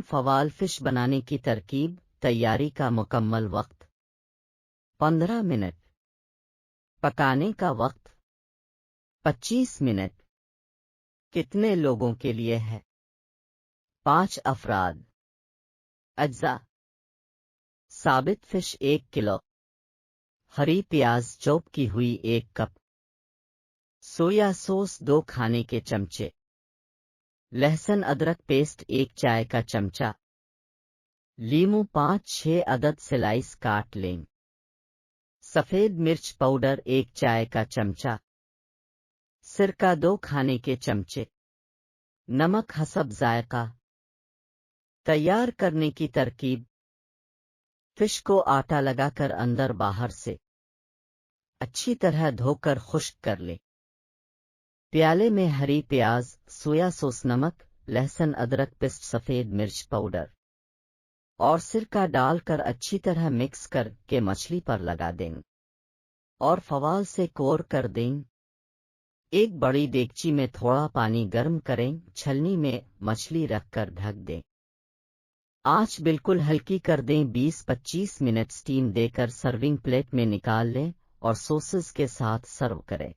फवाल fish बनाने की तरकीब। तैयारी का मुकम्मल वक्त 15 मिनट। पकाने का वक्त 25 मिनट। कितने लोगों के लिए है? 5 अफराद। अज्जा: साबित फिश 1 किलो, हरी प्याज चॉप की हुई 1 कप, सोया सॉस 2 खाने के चमचे, लहसुन अदरक पेस्ट 1 चाय का चमचा, लीमू 5-6 अदद स्लाइस काट लें, सफेद मिर्च पाउडर 1 चाय का चमचा, सिरका 2 खाने के चमचे, नमक हसब जायका। तैयार करने की तरकीब। फिश को आटा लगाकर अंदर बाहर से अच्छी तरह धोकर खुश्क कर ले। प्याले में हरी प्याज, सोया सॉस, नमक, लहसुन अदरक पेस्ट, सफेद मिर्च पाउडर और सिरका डालकर अच्छी तरह मिक्स करके मछली पर लगा दें और फवाल से कोर कर दें। एक बड़ी देगची में थोड़ा पानी गर्म करें, छलनी में मछली रखकर ढक दें। आंच बिल्कुल हल्की कर दें। 20-25 मिनट स्टीम देकर सर्विंग प्लेट में निकाल लें और सॉसेस के साथ सर्व करें।